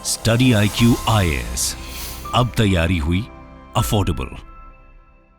Study IQ IAS, अब तैयारी हुई अफोर्डेबल।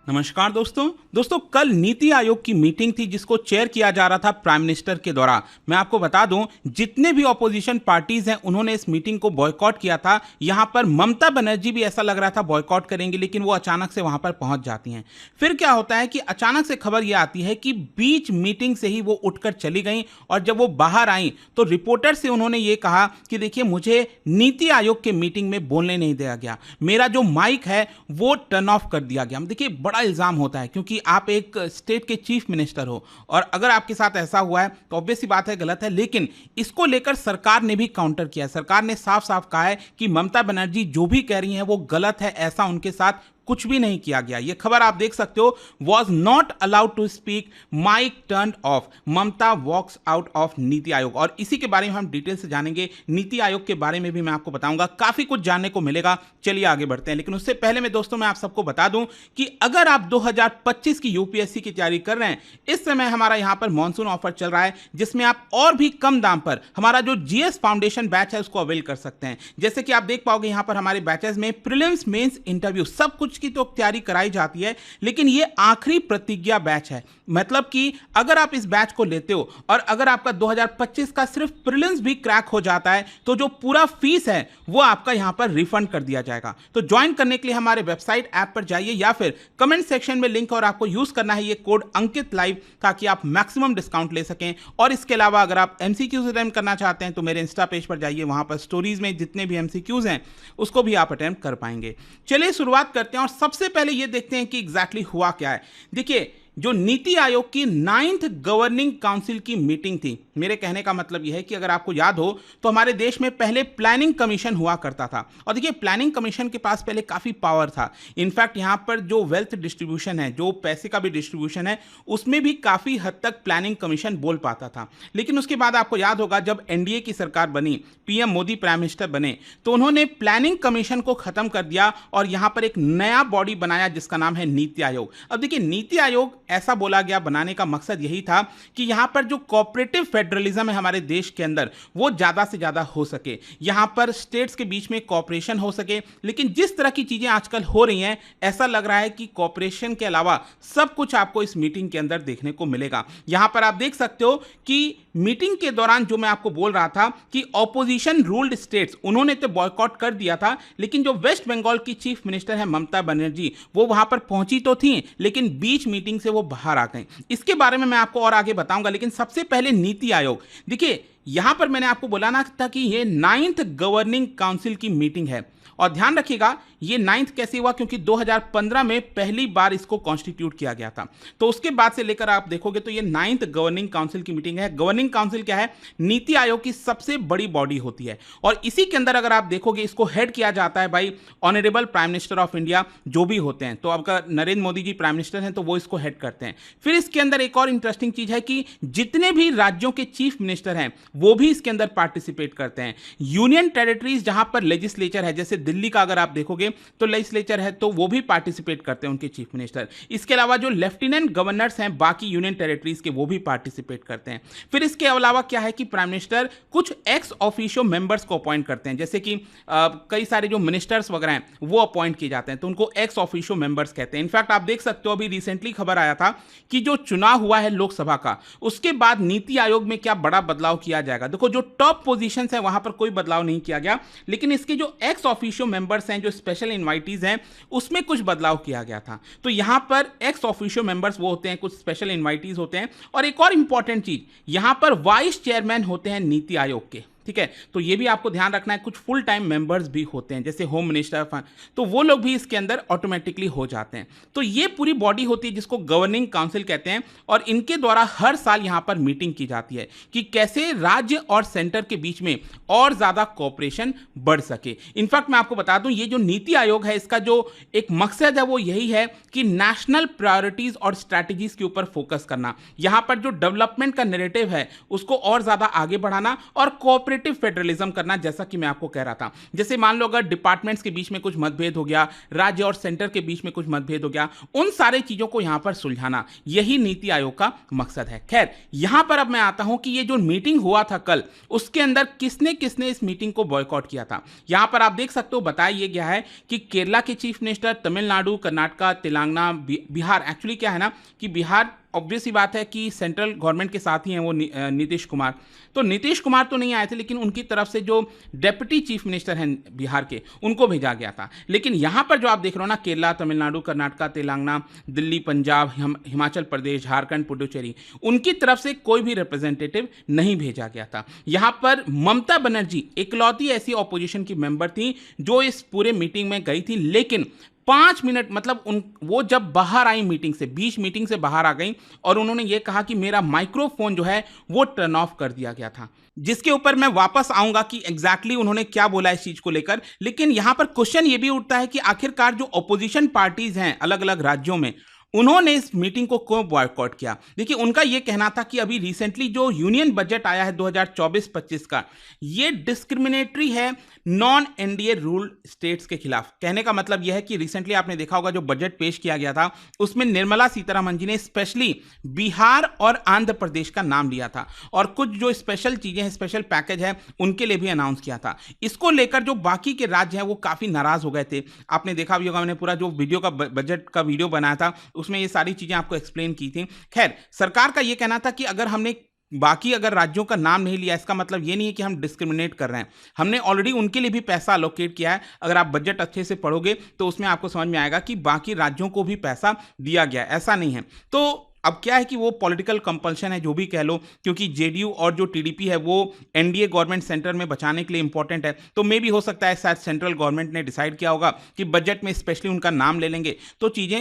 नमस्कार दोस्तों कल नीति आयोग की मीटिंग थी जिसको चेयर किया जा रहा था प्राइम मिनिस्टर के द्वारा। मैं आपको बता दूं, जितने भी ऑपोजिशन पार्टीज हैं उन्होंने इस मीटिंग को बॉयकॉट किया था। यहां पर ममता बनर्जी भी ऐसा लग रहा था बॉयकॉट करेंगे, लेकिन वो अचानक से वहां पर पहुंच जाती हैं। फिर क्या होता है कि अचानक से खबर यह आती है कि बीच मीटिंग से ही वो उठकर चली गई, और जब वो बाहर आई तो रिपोर्टर से उन्होंने ये कहा कि देखिए, मुझे नीति आयोग के मीटिंग में बोलने नहीं दिया गया, मेरा जो माइक है वो टर्न ऑफ कर दिया गया। देखिए, बड़ा इल्जाम होता है क्योंकि आप एक स्टेट के चीफ मिनिस्टर हो, और अगर आपके साथ ऐसा हुआ है तो ऑब्वियस सी बात है गलत है। लेकिन इसको लेकर सरकार ने भी काउंटर किया। सरकार ने साफ साफ कहा है कि ममता बनर्जी जो भी कह रही हैं वो गलत है, ऐसा उनके साथ कुछ भी नहीं किया गया। ये खबर आप देख सकते हो, was not allowed to speak, mic turn off, Mamata walks out of NITI Aayog. और इसी के बारे में हम डिटेल से जानेंगे। नीति आयोग के बारे में भी मैं आपको बताऊंगा, काफी कुछ जानने को मिलेगा। चलिए आगे बढ़ते हैं, लेकिन उससे पहले मैं आप सबको बता दूं कि अगर आप 2025 की यूपीएससी की तैयारी कर रहे हैं, इस समय हमारा यहां पर मॉनसून ऑफर चल रहा है, जिसमें आप और भी कम दाम पर हमारा जो जीएस फाउंडेशन बैच है उसको अवेल कर सकते हैं। जैसे कि आप देख पाओगे यहां पर हमारे बैचेस में प्रीलिम्स, मेंस, इंटरव्यू सब कुछ की तो तैयारी कराई जाती है, लेकिन ये आखिरी प्रतिज्ञा बैच है। मतलब कि अगर आप इस बैच को लेते हो और अगर आपका 2025 का सिर्फ प्रीलिम्स भी क्रैक हो जाता है तो जो पूरा फीस है वो आपका यहां पर रिफंड कर दिया जाएगा। तो ज्वाइन करने के लिए हमारे वेबसाइट ऐप पर जाइए या फिर कमेंट सेक्शन में लिंक, और आपको यूज करना है ये कोड अंकित लाइव, ताकि आप मैक्सिमम डिस्काउंट ले सकें। और इसके अलावा अगर आप एमसीक्यूज अटेम्प्ट करना चाहते हैं तो मेरे इंस्टा पेज पर जाइए, वहां पर स्टोरीज में जितने भी एमसीक्यूज हैं उसको भी आप अटेम्प्ट कर पाएंगे। चलिए शुरुआत करते हैं और सबसे पहले ये देखते हैं कि एग्जैक्टली हुआ क्या है। देखिए, जो नीति आयोग की 9th गवर्निंग काउंसिल की मीटिंग थी, मेरे कहने का मतलब यह है कि अगर आपको याद हो तो हमारे देश में पहले प्लानिंग कमीशन हुआ करता था, और देखिए प्लानिंग कमीशन के पास पहले काफी पावर था। इनफैक्ट यहां पर जो वेल्थ डिस्ट्रीब्यूशन है, जो पैसे का भी डिस्ट्रीब्यूशन है, उसमें भी काफी हद तक प्लानिंग कमीशन बोल पाता था। लेकिन उसके बाद आपको याद होगा जब एनडीए की सरकार बनी, पीएम मोदी प्राइम मिनिस्टर बने, तो उन्होंने प्लानिंग कमीशन को खत्म कर दिया और यहां पर एक नया बॉडी बनाया जिसका नाम है नीति आयोग। अब देखिए, नीति आयोग ऐसा बोला गया बनाने का मकसद यही था कि यहां पर जो कोऑपरेटिव फेडरलिज्म है हमारे देश के अंदर वो ज्यादा से ज्यादा हो सके, यहां पर स्टेट्स के बीच में कोऑपरेशन हो सके। लेकिन जिस तरह की चीजें आजकल हो रही हैं, ऐसा लग रहा है कि कोऑपरेशन के अलावा सब कुछ आपको इस मीटिंग के अंदर देखने को मिलेगा। यहां पर आप देख सकते हो कि मीटिंग के दौरान जो मैं आपको बोल रहा था कि ऑपोजिशन रूल्ड स्टेट्स, उन्होंने तो बॉयकॉट कर दिया था, लेकिन जो वेस्ट बंगाल की चीफ मिनिस्टर है ममता बनर्जी, वो वहां पर पहुंची तो थी, लेकिन बीच मीटिंग से वो बाहर आ गए। इसके बारे में मैं आपको और आगे बताऊंगा, लेकिन सबसे पहले नीति आयोग। देखिए, यहां पर मैंने आपको बोला ना था कि ये 9th गवर्निंग काउंसिल की मीटिंग है, और ध्यान रखिएगा ये 9th कैसे हुआ, क्योंकि 2015 में पहली बार इसको कॉन्स्टिट्यूट किया गया था। तो उसके बाद से लेकर आप देखोगे तो ये 9th गवर्निंग काउंसिल की मीटिंग है। गवर्निंग काउंसिल क्या है? नीति आयोग की सबसे बड़ी बॉडी होती है, और इसी के अंदर अगर आप देखोगे इसको हेड किया जाता है भाई honourable prime minister of India, जो भी होते हैं। तो अगर नरेंद्र मोदी जी प्राइम मिनिस्टर हैं तो वो इसको हेड करते हैं। फिर इसके अंदर एक और इंटरेस्टिंग चीज है कि जितने भी राज्यों के चीफ मिनिस्टर हैं वो भी इसके अंदर पार्टिसिपेट करते हैं। यूनियन टेरिटरीज जहां पर लेजिस्लेचर है, जैसे दिल्ली का अगर आप देखोगे तो लेजिस्लेचर है, तो वो भी पार्टिसिपेट करते हैं उनके चीफ मिनिस्टर। इसके अलावा जो लेफ्टिनेंट गवर्नर्स हैं बाकी यूनियन टेरिटरीज के, वो भी पार्टिसिपेट करते हैं। फिर इसके अलावा क्या है कि प्राइम मिनिस्टर कुछ एक्स ऑफिशियो मेंबर्स को अपॉइंट करते हैं, जैसे कि कई सारे जो मिनिस्टर्स वगैरह हैं वो अपॉइंट किए जाते हैं, तो उनको एक्स ऑफिशियो मेंबर्स कहते हैं। इनफैक्ट आप देख सकते हो अभी रिसेंटली खबर आया था कि जो चुनाव हुआ है लोकसभा का, उसके बाद नीति आयोग में क्या बड़ा बदलाव किया जाएगा। देखो, जो टॉप पोजीशंस है वहां पर कोई बदलाव नहीं किया गया, लेकिन इसके जो एक्स ऑफिशियो मेंबर्स हैं, जो स्पेशल इनवाइटीज हैं, उसमें कुछ बदलाव किया गया था। तो यहां पर एक्स ऑफिशियो मेंबर्स वो होते हैं, कुछ स्पेशल इनवाइटीज होते हैं। और एक और इंपॉर्टेंट चीज, यहां पर वाइस चेयरमैन होते हैं नीति आयोग के, ठीक है। तो ये भी आपको ध्यान रखना है, कुछ फुल टाइम मेंबर्स भी होते हैं, जैसे होम मिनिस्टर, तो वो लोग भी इसके अंदर ऑटोमेटिकली हो जाते हैं। तो ये पूरी बॉडी होती है जिसको गवर्निंग काउंसिल कहते हैं, और इनके द्वारा हर साल यहां पर मीटिंग की जाती है कि कैसे राज्य और सेंटर के बीच में और ज्यादा कोऑपरेशन बढ़ सके। इनफैक्ट मैं आपको बता दूं, ये जो नीति आयोग है इसका जो एक मकसद है वो यही है कि नेशनल प्रायोरिटीज और स्ट्रैटेजीज के ऊपर फोकस करना, यहां पर जो डेवलपमेंट का नैरेटिव है उसको और ज्यादा आगे बढ़ाना, और कोऑपरेशन कोऑपरेटिव फेडरलिज्म करना, जैसा कि मैं आपको कह रहा था। जैसे मान लो अगर डिपार्टमेंट्स के बीच में कुछ मतभेद हो गया, राज्य और सेंटर के बीच में कुछ मतभेद हो गया, उन सारे चीजों को यहां पर सुलझाना, यही नीति आयोग का मकसद है। खैर, यहां पर अब मैं आता हूं कि ये जो मीटिंग हुआ था कल, उसके अंदर किसने किसने इस मीटिंग को बॉयकॉट किया था। यहां पर आप देख सकते हो बताया ये गया है कि केरला के chief minister, Tamil Nadu, Karnataka, Telangana, Bihar, actually क्या है ना कि बिहार ऑब्वियस ही बात है कि सेंट्रल गवर्नमेंट के साथ ही हैं वो नीतीश कुमार, तो नीतीश कुमार तो नहीं आए थे, लेकिन उनकी तरफ से जो डेप्यूटी चीफ मिनिस्टर हैं बिहार के, उनको भेजा गया था। लेकिन यहां पर जो आप देख रहे हो ना, केरला, तमिलनाडु, कर्नाटका, तेलंगाना, दिल्ली, पंजाब, हिमाचल प्रदेश, झारखंड, पुडुचेरी, उनकी तरफ से कोई भी रिप्रेजेंटेटिव नहीं भेजा गया था। यहां पर ममता बनर्जी इकलौती ऐसी ऑपोजिशन की मेंबर थी जो इस पूरे मीटिंग में गई थी, लेकिन 5 मिनट मतलब वो जब बाहर आई मीटिंग से, बीच मीटिंग से बाहर आ गई और उन्होंने ये कहा कि मेरा माइक्रोफोन जो है वो टर्न ऑफ कर दिया गया था, जिसके ऊपर मैं वापस आऊंगा कि एग्जैक्टली उन्होंने क्या बोला इस चीज को लेकर। लेकिन यहां पर क्वेश्चन ये भी उठता है कि आखिरकार जो ऑपोजिशन पार्टीज हैं अलग अलग राज्यों में, उन्होंने इस मीटिंग को क्यों बॉयकॉट किया। देखिए, उनका यह कहना था कि अभी रिसेंटली जो यूनियन बजट आया है 2024-25 का, ये डिस्क्रिमिनेटरी है नॉन एनडीए रूल स्टेट्स के खिलाफ। कहने का मतलब यह है कि रिसेंटली आपने देखा होगा जो बजट पेश किया गया था, उसमें निर्मला सीतारमण जी ने स्पेशली बिहार और आंध्र प्रदेश का नाम लिया था और कुछ जो स्पेशल चीजें हैं, स्पेशल पैकेज है, उनके लिए भी अनाउंस किया था। इसको लेकर जो बाकी के राज्य हैं वो काफी नाराज हो गए थे। आपने देखा भी होगा, मैंने पूरा जो वीडियो का बजट का वीडियो बनाया था उसमें ये सारी चीजें आपको एक्सप्लेन की थी। खैर, सरकार का ये कहना था कि अगर हमने बाकी अगर राज्यों का नाम नहीं लिया, इसका मतलब ये नहीं है कि हम डिस्क्रिमिनेट कर रहे हैं। हमने ऑलरेडी उनके लिए भी पैसा अलोकेट किया है। अगर आप बजट अच्छे से पढ़ोगे तो उसमें आपको समझ में आएगा कि बाकी राज्यों को भी पैसा दिया गया है, ऐसा नहीं है। तो अब क्या है कि वो पॉलिटिकल कंपल्शन है, जो भी कह लो, क्योंकि जेडीयू और जो टीडीपी है वो एनडीए गवर्नमेंट सेंटर में बचाने के लिए इंपॉर्टेंट है। तो मे भी हो सकता है शायद सेंट्रल गवर्नमेंट ने डिसाइड किया होगा कि बजट में स्पेशली उनका नाम ले लेंगे तो चीज़ें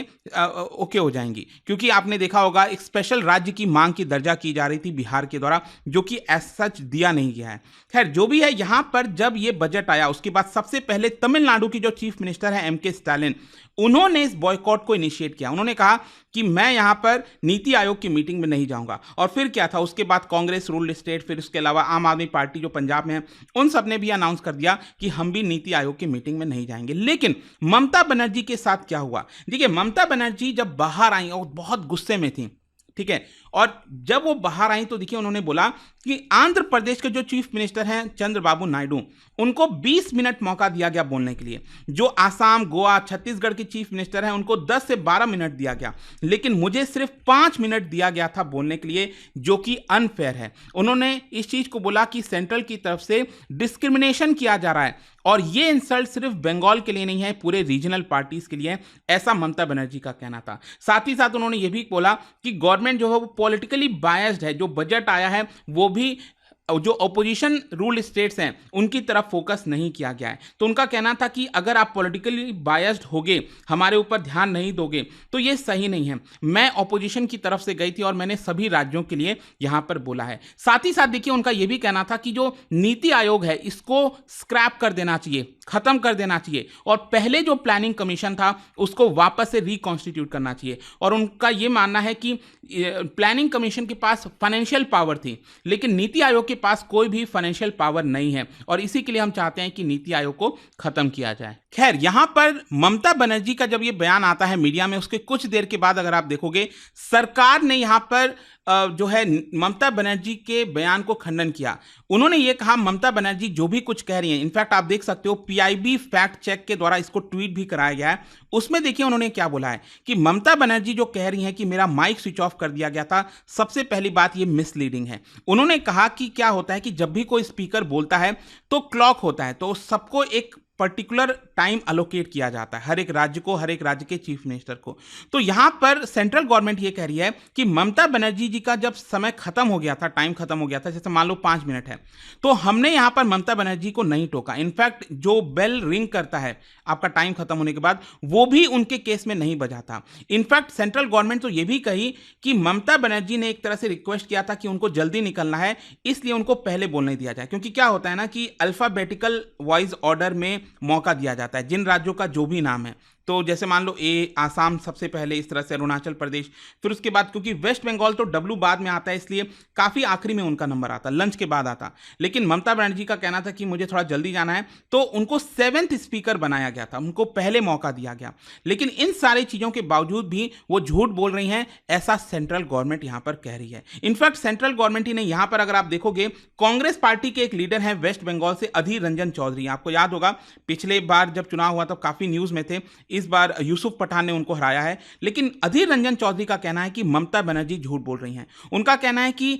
ओके हो जाएंगी। क्योंकि आपने देखा होगा एक स्पेशल राज्य की मांग की दर्जा की जा रही थी बिहार के द्वारा, जो कि एज सच दिया नहीं गया है। खैर, जो भी है, यहाँ पर जब ये बजट आया उसके बाद सबसे पहले तमिलनाडु की जो चीफ मिनिस्टर है एम.के. स्टालिन, उन्होंने इस बॉयकॉट को इनिशिएट किया। उन्होंने कहा कि मैं यहां पर नीति आयोग की मीटिंग में नहीं जाऊंगा। और फिर क्या था, उसके बाद कांग्रेस रूल्ड स्टेट, फिर उसके अलावा आम आदमी पार्टी जो पंजाब में है, उन सब ने भी अनाउंस कर दिया कि हम भी नीति आयोग की मीटिंग में नहीं जाएंगे। लेकिन ममता बनर्जी के साथ क्या हुआ, देखिए, ममता बनर्जी जब बाहर आई और बहुत गुस्से में थी, ठीक है, और जब वो बाहर आई तो देखिए उन्होंने बोला कि आंध्र प्रदेश के जो चीफ मिनिस्टर हैं चंद्रबाबू नायडू, उनको 20 मिनट मौका दिया गया बोलने के लिए। जो आसाम, गोवा, छत्तीसगढ़ के चीफ मिनिस्टर हैं उनको 10 से 12 मिनट दिया गया, लेकिन मुझे सिर्फ 5 मिनट दिया गया था बोलने के लिए, जो कि अनफेयर है। उन्होंने इस चीज को बोला कि सेंट्रल की तरफ से डिस्क्रिमिनेशन किया जा रहा है और ये इंसल्ट सिर्फ बंगाल के लिए नहीं है, पूरे रीजनल पार्टीज के लिए, ऐसा ममता बनर्जी का कहना था। साथ ही साथ उन्होंने ये भी बोला कि गवर्नमेंट जो है वो पॉलिटिकली बायस्ड है। जो बजट आया है वो भी जो ऑपोजिशन रूल स्टेट्स हैं उनकी तरफ फोकस नहीं किया गया है। तो उनका कहना था कि अगर आप पॉलिटिकली बायस्ड होगे, हमारे ऊपर ध्यान नहीं दोगे, तो ये सही नहीं है। मैं ऑपोजिशन की तरफ से गई थी और मैंने सभी राज्यों के लिए यहां पर बोला है। साथ ही साथ देखिए, उनका यह भी कहना था कि जो नीति आयोग है इसको स्क्रैप कर देना चाहिए, खत्म कर देना चाहिए, और पहले जो प्लानिंग कमीशन था उसको वापस से रिकॉन्स्टिट्यूट करना चाहिए। और उनका यह मानना है कि प्लानिंग कमीशन के पास फाइनेंशियल पावर थी, लेकिन नीति आयोग के पास कोई भी फाइनेंशियल पावर नहीं है, और इसी के लिए हम चाहते हैं कि नीति आयोग को खत्म किया जाए। खैर, यहां पर ममता बनर्जी का जब यह बयान आता है मीडिया में, उसके कुछ देर के बाद अगर आप देखोगे, सरकार ने यहां पर जो है ममता बनर्जी के बयान को खंडन किया। उन्होंने ये कहा ममता बनर्जी जो भी कुछ कह रही हैं, इनफैक्ट आप देख सकते हो पीआईबी फैक्ट चेक के द्वारा इसको ट्वीट भी कराया गया है, उसमें देखिए उन्होंने क्या बोला है कि ममता बनर्जी जो कह रही हैं कि मेरा माइक स्विच ऑफ कर दिया गया था, सबसे पहली बात ये मिसलीडिंग है। उन्होंने कहा कि क्या होता है कि जब भी कोई स्पीकर बोलता है तो क्लॉक होता है, तो सबको एक पर्टिकुलर टाइम अलोकेट किया जाता है, हर एक राज्य को, हर एक राज्य के चीफ मिनिस्टर को। तो यहां पर सेंट्रल गवर्नमेंट ये कह रही है कि ममता बनर्जी जी का जब समय खत्म हो गया था, टाइम खत्म हो गया था, जैसे मान लो 5 मिनट है, तो हमने यहां पर ममता बनर्जी को नहीं टोका। इनफैक्ट जो बेल रिंग करता है आपका टाइम खत्म होने के बाद, वो भी उनके केस में नहीं बजा था। इनफैक्ट सेंट्रल गवर्नमेंट तो ये भी कही कि ममता बनर्जी ने एक तरह से रिक्वेस्ट किया था कि उनको जल्दी निकलना है, इसलिए उनको पहले बोलने दिया जाए। क्योंकि क्या होता है ना कि अल्फाबेटिकल वाइज ऑर्डर में मौका दिया जाता है, जिन राज्यों का जो भी नाम है, तो जैसे मान लो आसाम सबसे पहले, इस तरह से अरुणाचल प्रदेश, फिर उसके बाद क्योंकि वेस्ट बंगाल तो डब्ल्यू बाद में आता है इसलिए काफी आखिरी में उनका नंबर आता, लंच के बाद आता। लेकिन ममता बनर्जी का कहना था कि मुझे थोड़ा जल्दी जाना है, तो उनको 7th स्पीकर बनाया गया था, उनको पहले मौका दिया गया। लेकिन इन सारी चीजों के बावजूद भी वो झूठ बोल रही हैं, ऐसा सेंट्रल गवर्नमेंट यहां पर कह रही है। इनफैक्ट सेंट्रल गवर्नमेंट ही नहीं, यहां पर अगर आप देखोगे कांग्रेस पार्टी के एक लीडर हैं वेस्ट बंगाल से, अधीर रंजन चौधरी। आपको याद होगा पिछले बार जब चुनाव हुआ तब काफी न्यूज में थे, इस बार यूसुफ पठान ने उनको हराया है। लेकिन अधीर रंजन चौधरी का कहना है कि ममता बनर्जी झूठ बोल रही हैं। उनका कहना है कि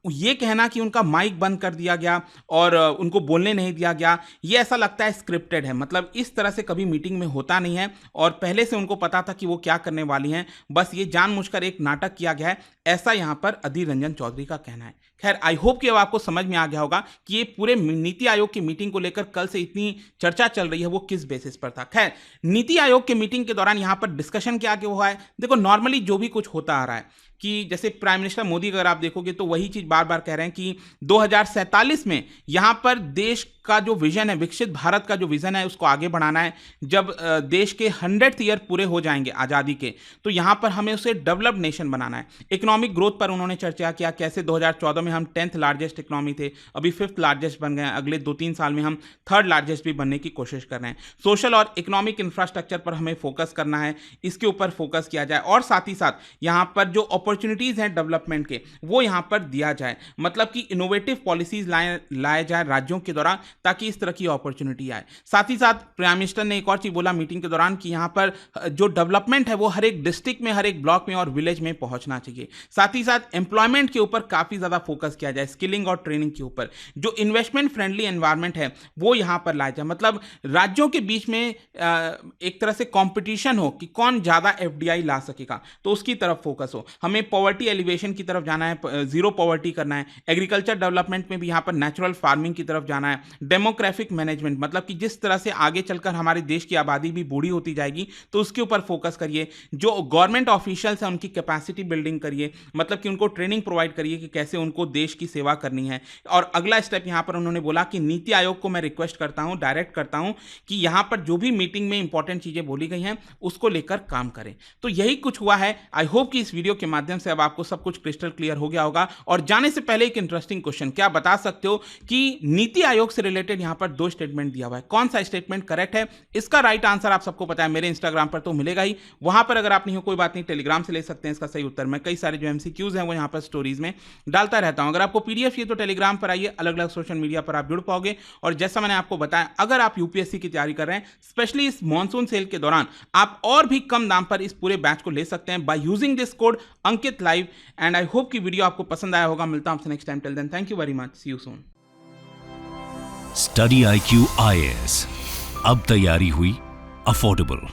ये कहना कि उनका माइक बंद कर दिया गया और उनको बोलने नहीं दिया गया, ये ऐसा लगता है स्क्रिप्टेड है। मतलब इस तरह से कभी मीटिंग में होता नहीं है और पहले से उनको पता था कि वो क्या करने वाली हैं, बस ये जानबूझकर एक नाटक किया गया है, ऐसा यहां पर अधीर रंजन चौधरी का कहना है। खैर, आई होप कि अब आपको समझ में आ गया होगा कि ये पूरे नीति आयोग की मीटिंग को लेकर कल से इतनी चर्चा चल रही है वो किस बेसिस पर था। खैर, नीति आयोग के मीटिंग के दौरान यहां पर डिस्कशन क्या हुआ है, देखो नॉर्मली जो भी कुछ होता आ रहा है कि जैसे प्राइम मिनिस्टर मोदी अगर आप देखोगे तो वही चीज बार बार कह रहे हैं कि 2047 में यहां पर देश का जो विजन है, विकसित भारत का जो विजन है, उसको आगे बढ़ाना है। जब देश के 100th ईयर पूरे हो जाएंगे आज़ादी के, तो यहां पर हमें उसे डेवलप्ड नेशन बनाना है। इकोनॉमिक ग्रोथ पर उन्होंने चर्चा किया, कैसे 2014 में हम 10th लार्जेस्ट इकोनॉमी थे, अभी 5th लार्जेस्ट बन गए, अगले 2-3 साल में हम 3rd लार्जेस्ट भी बनने की कोशिश कर रहे हैं। सोशल और इकोनॉमिक इंफ्रास्ट्रक्चर पर हमें फोकस करना है, इसके ऊपर फोकस किया जाए और साथ ही साथ यहां पर जो अपॉर्चुनिटीज हैं डेवलपमेंट के, वो यहां पर दिया जाए। मतलब कि इनोवेटिव पॉलिसीज लाए जाए राज्यों के दौरान, ताकि इस तरह की अपॉर्चुनिटी आए। साथ ही साथ प्राइम मिनिस्टर ने एक और चीज बोला मीटिंग के दौरान कि यहां पर जो डेवलपमेंट है वो हर एक डिस्ट्रिक्ट में, हर एक ब्लॉक में और विलेज में पहुंचना चाहिए। साथ ही साथ एम्प्लॉयमेंट के ऊपर काफी ज्यादा फोकस किया जाए, स्किलिंग और ट्रेनिंग के ऊपर। जो इन्वेस्टमेंट फ्रेंडली एनवायरमेंट है वो यहां पर लाया जाए। मतलब राज्यों के बीच में एक तरह से कॉम्पिटिशन हो कि कौन ज्यादा एफडीआई ला सकेगा, तो उसकी तरफ फोकस हो। हमें पॉवर्टी एलिवेशन की तरफ जाना है, जीरो पॉवर्टी करना है। एग्रीकल्चर डेवलपमेंट में भी यहां पर नेचुरल फार्मिंग की तरफ जाना है। डेमोग्राफिक मैनेजमेंट, मतलब कि जिस तरह से आगे चलकर हमारे देश की आबादी भी बूढ़ी होती जाएगी, तो उसके ऊपर फोकस करिए। जो गवर्नमेंट ऑफिशियल्स हैं उनकी कैपेसिटी बिल्डिंग करिए, मतलब कि उनको ट्रेनिंग प्रोवाइड करिए कि कैसे उनको देश की सेवा करनी है। और अगला स्टेप यहां पर उन्होंने बोला कि नीति आयोग को मैं रिक्वेस्ट करता हूं, डायरेक्ट करता हूं कि यहां पर जो भी मीटिंग में इंपॉर्टेंट चीजें बोली गई हैं उसको लेकर काम करें। तो यही कुछ हुआ है। आई होप कि इस वीडियो के माध्यम से अब आपको सब कुछ क्रिस्टल क्लियर हो गया होगा। और जाने से पहले एक इंटरेस्टिंग क्वेश्चन, क्या बता सकते हो कि नीति आयोग से रिलेटेड यहां पर 2 स्टेटमेंट दिया हुआ है, कौन सा स्टेटमेंट करेक्ट है? इसका राइट आंसर आप सबको पता है, मेरे इंस्टाग्राम पर तो मिलेगा ही। वहां पर अगर आप नहीं हो कोई बात नहीं, टेलीग्राम से ले सकते हैं इसका सही उत्तर। मैं कई सारे जो एमसीक्यूज हैं वो यहां पर स्टोरीज में डालता रहता हूं। अगर आपको पीडीएफ चाहिए तो टेलीग्राम पर आइए, अलग अलग सोशल मीडिया पर आप जुड़ पाओगे। और जैसा मैंने आपको बताया, अगर आप यूपीएससी की तैयारी कर रहे हैं, स्पेशली इस मॉनसून सेल के दौरान, आप और भी कम दाम पर इस पूरे बैच को ले सकते हैं by using this code Ankit live. And I hope कि वीडियो आपको पसंद आया होगा। मिलता हूं आपसे next time. Till then, thank you very much, see you soon. Study IQ IAS, अब तैयारी हुई अफोर्डेबल।